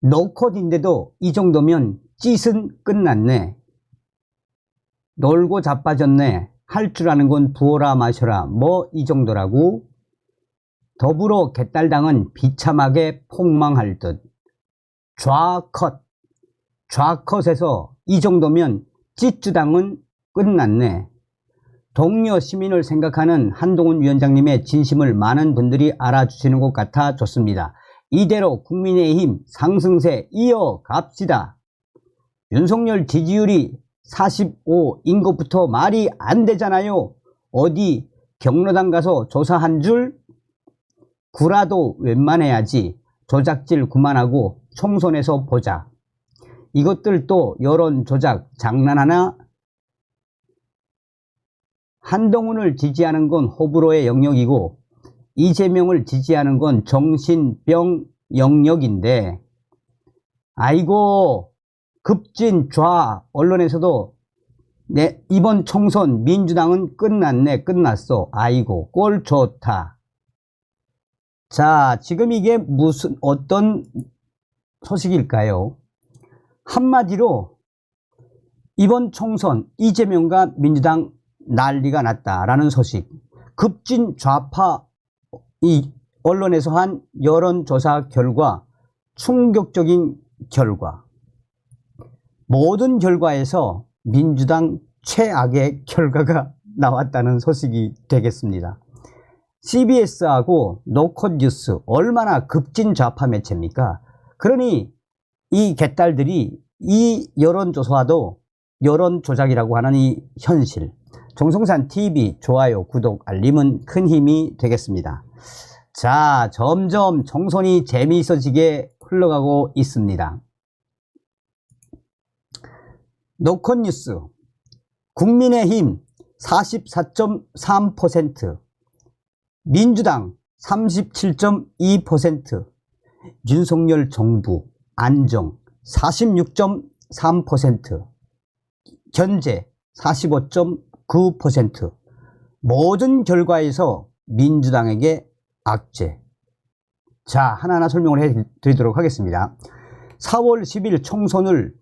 노컷인데도 이 정도면 찢은 끝났네. 놀고 자빠졌네. 할 줄 아는 건 부어라 마셔라. 뭐 이 정도라고. 더불어 개딸당은 비참하게 폭망할 듯. 좌컷. 좌컷에서 이 정도면 찌쭈당은 끝났네. 동료 시민을 생각하는 한동훈 위원장님의 진심을 많은 분들이 알아주시는 것 같아 좋습니다. 이대로 국민의힘 상승세 이어갑시다. 윤석열 지지율이 45인 것부터 말이 안 되잖아요. 어디 경로당 가서 조사한 줄? 구라도 웬만해야지. 조작질 그만하고 총선에서 보자. 이것들 또 여론 조작 장난하나? 한동훈을 지지하는 건 호불호의 영역이고 이재명을 지지하는 건 정신병 영역인데, 아이고 급진 좌 언론에서도 이번 총선 민주당은 끝났네, 끝났어. 아이고 꼴 좋다. 자, 지금 이게 어떤 소식일까요? 한마디로 이번 총선 이재명과 민주당 난리가 났다라는 소식. 급진 좌파 이 언론에서 한 여론조사 결과, 충격적인 결과. 모든 결과에서 민주당 최악의 결과가 나왔다는 소식이 되겠습니다. CBS하고 노컷 뉴스, 얼마나 급진 좌파 매체입니까? 그러니 이 개딸들이 이 여론조사도 여론 조작이라고 하는 이 현실. 정성산 TV 좋아요, 구독, 알림은 큰 힘이 되겠습니다. 자, 점점 총선이 재미있어지게 흘러가고 있습니다. 노컷 뉴스, 국민의힘 44.3%, 민주당 37.2%, 윤석열 정부 안정 46.3%, 견제 45.9%. 모든 결과에서 민주당에게 악재. 자, 하나하나 설명을 해드리도록 하겠습니다. 4월 10일 총선을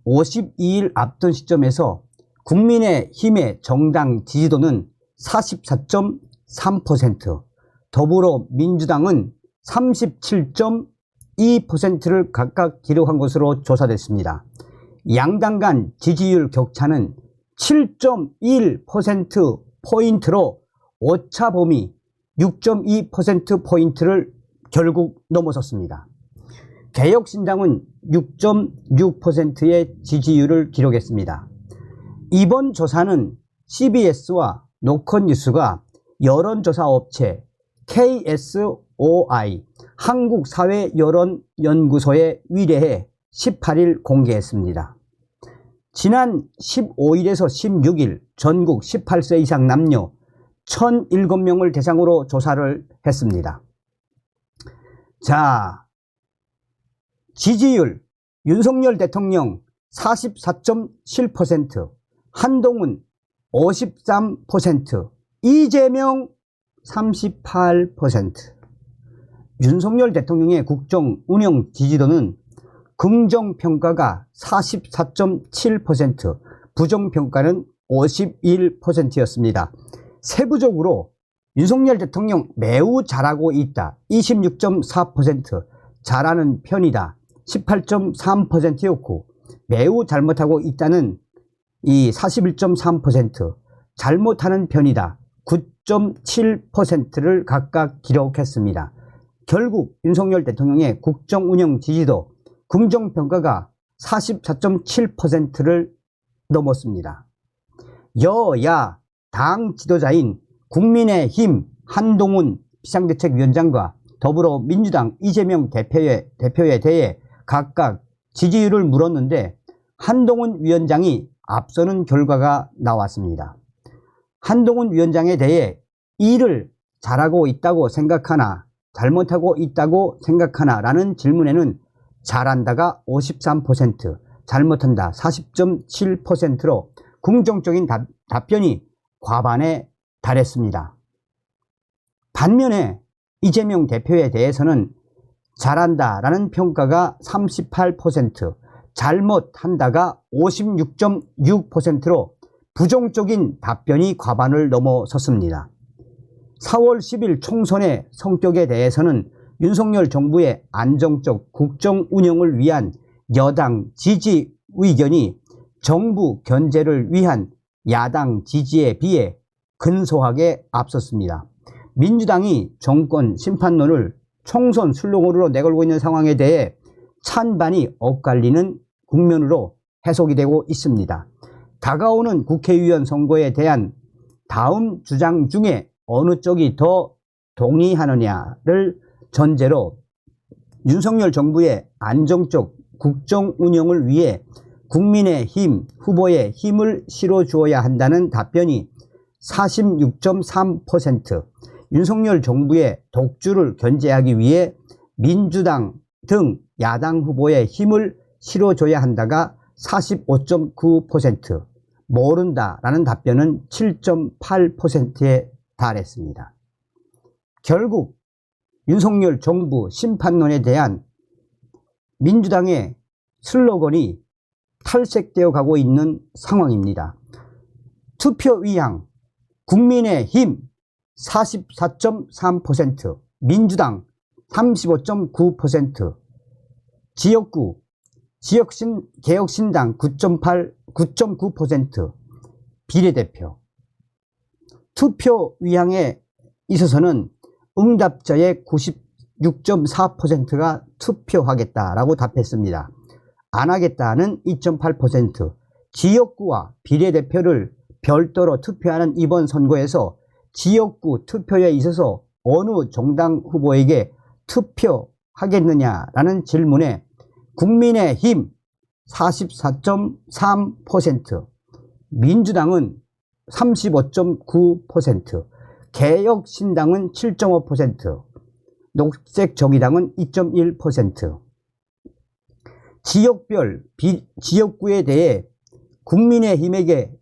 52일 앞둔 시점에서 국민의힘의 정당 지지도는 44.3%, 더불어민주당은 37.2%를 각각 기록한 것으로 조사됐습니다. 양당 간 지지율 격차는 7.1%포인트로 오차 범위 6.2%포인트를 결국 넘어섰습니다. 개혁신당은 6.6%의 지지율을 기록했습니다. 이번 조사는 CBS와 노컷뉴스가 여론조사 업체 KSOI 한국사회여론연구소에 의뢰해 18일 공개했습니다. 지난 15일에서 16일 전국 18세 이상 남녀 1,007명을 대상으로 조사를 했습니다. 자, 지지율 윤석열 대통령 44.7%, 한동훈 53%, 이재명 38%. 윤석열 대통령의 국정 운영 지지도는 긍정평가가 44.7%, 부정평가는 51%였습니다. 세부적으로 윤석열 대통령 매우 잘하고 있다 26.4%, 잘하는 편이다 18.3%였고, 매우 잘못하고 있다는 이 41.3%, 잘못하는 편이다 9.7%를 각각 기록했습니다. 결국 윤석열 대통령의 국정운영 지지도 긍정평가가 44.7%를 넘었습니다. 여야 당 지도자인 국민의힘 한동훈 비상대책위원장과 더불어민주당 이재명 대표에 대해 각각 지지율을 물었는데 한동훈 위원장이 앞서는 결과가 나왔습니다. 한동훈 위원장에 대해 일을 잘하고 있다고 생각하나 잘못하고 있다고 생각하나 라는 질문에는 잘한다가 53%, 잘못한다 40.7%로 긍정적인 답변이 과반에 달했습니다. 반면에 이재명 대표에 대해서는 잘한다라는 평가가 38%, 잘못한다가 56.6%로 부정적인 답변이 과반을 넘어섰습니다. 4월 10일 총선의 성격에 대해서는 윤석열 정부의 안정적 국정 운영을 위한 여당 지지 의견이 정부 견제를 위한 야당 지지에 비해 근소하게 앞섰습니다. 민주당이 정권 심판론을 총선 슬로건으로 내걸고 있는 상황에 대해 찬반이 엇갈리는 국면으로 해석이 되고 있습니다. 다가오는 국회의원 선거에 대한 다음 주장 중에 어느 쪽이 더 동의하느냐를 전제로 윤석열 정부의 안정적 국정 운영을 위해 국민의힘 후보의 힘을 실어주어야 한다는 답변이 46.3%, 윤석열 정부의 독주를 견제하기 위해 민주당 등 야당 후보의 힘을 실어줘야 한다가 45.9%, 모른다라는 답변은 7.8%에 달했습니다. 결국 윤석열 정부 심판론에 대한 민주당의 슬로건이 탈색되어 가고 있는 상황입니다. 투표 의향 국민의힘 44.3%, 민주당 35.9%, 지역구 개혁신당 9.9%, 비례대표. 투표 의향에 있어서는 응답자의 96.4%가 투표하겠다라고 답했습니다. 안 하겠다는 2.8%, 지역구와 비례대표를 별도로 투표하는 이번 선거에서 지역구 투표에 있어서 어느 정당 후보에게 투표하겠느냐라는 질문에 국민의힘 44.3%, 민주당은 35.9%, 개혁신당은 7.5%, 녹색정의당은 2.1%. 지역별 지역구에 대해 국민의힘에게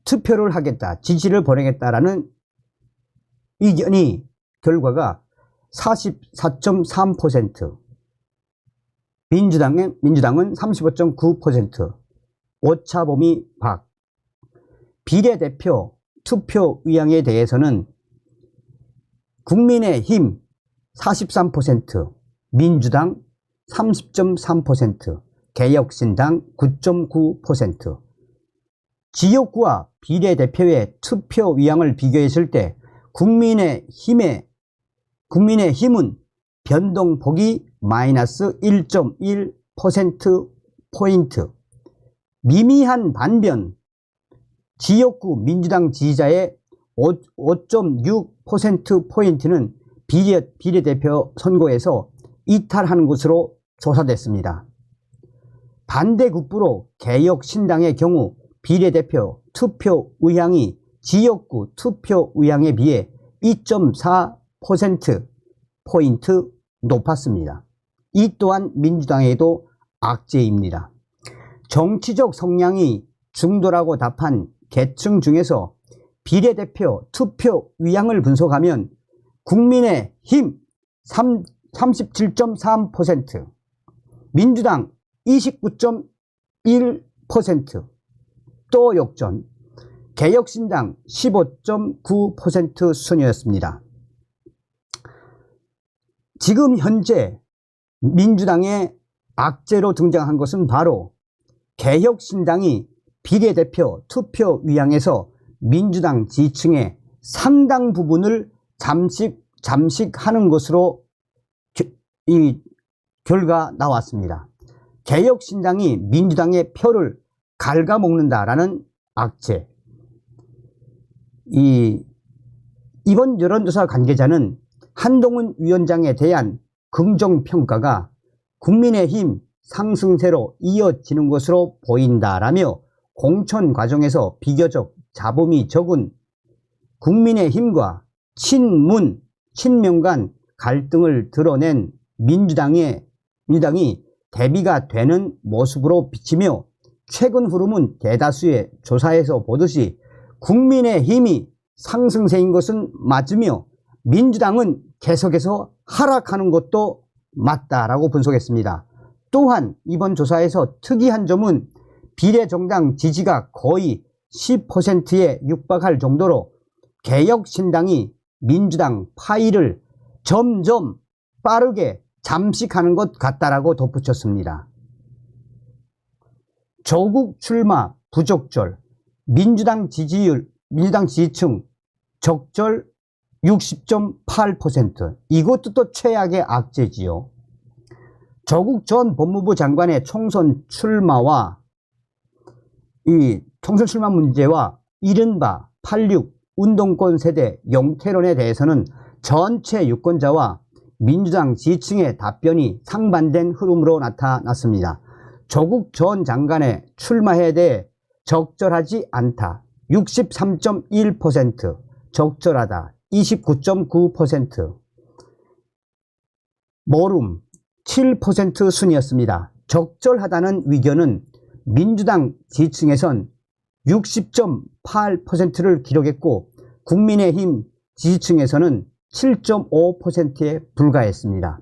투표를 하겠다, 지지를 보내겠다라는 의견이 결과가 44.3%, 민주당은 35.9%, 오차범위 밖. 비례대표 투표 의향에 대해서는 국민의힘 43%, 민주당 30.3%, 개혁신당 9.9%. 지역구와 비례대표의 투표 의향을 비교했을 때 국민의힘은 변동폭이 마이너스 1.1%포인트, 미미한 반변, 지역구 민주당 지지자의 5.6%포인트는 비례대표 선거에서 이탈하는 것으로 조사됐습니다. 반대급부로 개혁신당의 경우 비례대표 투표 의향이 지역구 투표 의향에 비해 2.4%포인트 높았습니다. 이 또한 민주당에도 악재입니다. 정치적 성향이 중도라고 답한 계층 중에서 비례대표 투표 의향을 분석하면 국민의힘 37.3%, 민주당 29.1%, 또 역전, 개혁신당 15.9% 순이었습니다. 지금 현재 민주당의 악재로 등장한 것은 바로 개혁신당이 비례대표 투표 의향에서 민주당 지지층의 상당 부분을 잠식하는 것으로 이 결과 나왔습니다. 개혁신당이 민주당의 표를 갉아먹는다라는 악재. 이번 여론조사 관계자는 한동훈 위원장에 대한 긍정평가가 국민의힘 상승세로 이어지는 것으로 보인다라며 공천 과정에서 비교적 잡음이 적은 국민의힘과 친명 간 갈등을 드러낸 민주당이 대비가 되는 모습으로 비치며 최근 흐름은 대다수의 조사에서 보듯이 국민의힘이 상승세인 것은 맞으며 민주당은 계속해서 하락하는 것도 맞다라고 분석했습니다. 또한 이번 조사에서 특이한 점은 비례정당 지지가 거의 10%에 육박할 정도로 개혁신당이 민주당 파이를 점점 빠르게 잠식하는 것 같다라고 덧붙였습니다. 조국 출마 부적절, 민주당 지지층 적절 60.8%. 이것도 또 최악의 악재지요. 조국 전 법무부 장관의 총선 출마와 이 총선 출마 문제와 이른바 86 운동권 세대 영태론에 대해서는 전체 유권자와 민주당 지지층의 답변이 상반된 흐름으로 나타났습니다. 조국 전 장관의 출마에 대해 적절하지 않다 63.1%, 적절하다 29.9%, 모름 7% 순이었습니다. 적절하다는 의견은 민주당 지지층에선 60.8%를 기록했고 국민의힘 지지층에서는 7.5%에 불과했습니다.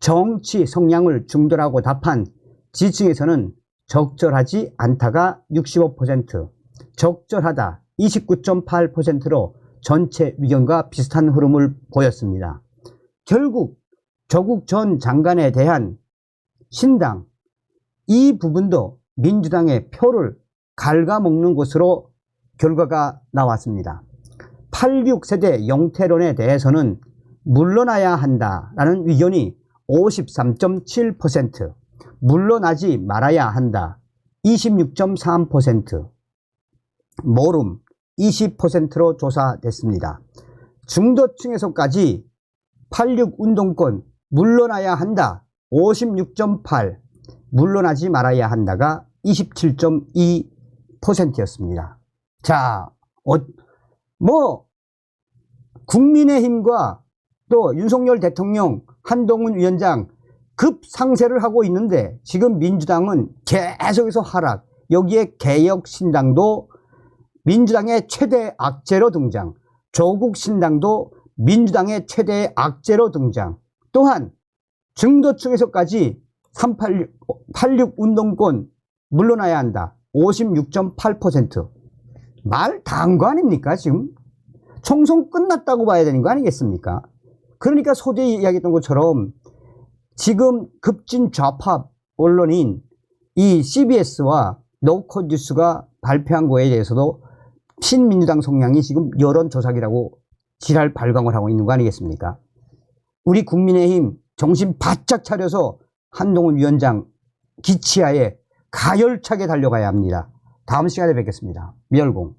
정치 성향을 중도라고 답한 지지층에서는 적절하지 않다가 65%, 적절하다 29.8%로 전체 의견과 비슷한 흐름을 보였습니다. 결국 조국 전 장관에 대한 신당, 이 부분도 민주당의 표를 갉아먹는 것으로 결과가 나왔습니다. 86세대 영태론에 대해서는 물러나야 한다라는 의견이 53.7%, 물러나지 말아야 한다 26.3%, 모름 20%로 조사됐습니다. 중도층에서까지 86 운동권 물러나야 한다 56.8, 물러나지 말아야 한다가 27.2%였습니다. 자, 국민의힘과 또 윤석열 대통령, 한동훈 위원장 급상세를 하고 있는데 지금 민주당은 계속해서 하락, 여기에 개혁신당도 민주당의 최대 악재로 등장, 조국신당도 민주당의 최대 악재로 등장, 또한 중도층에서까지 86 운동권 물러나야 한다 56.8%. 말 다 한 거 아닙니까? 지금 총선 끝났다고 봐야 되는 거 아니겠습니까? 그러니까 소대에 이야기했던 것처럼 지금 급진 좌파 언론인 이 CBS와 노컷뉴스가 발표한 거에 대해서도 친민주당 성향이 지금 여론조작이라고 지랄 발광을 하고 있는 거 아니겠습니까? 우리 국민의힘 정신 바짝 차려서 한동훈 위원장 기치하에 가열차게 달려가야 합니다. 다음 시간에 뵙겠습니다. 미열공.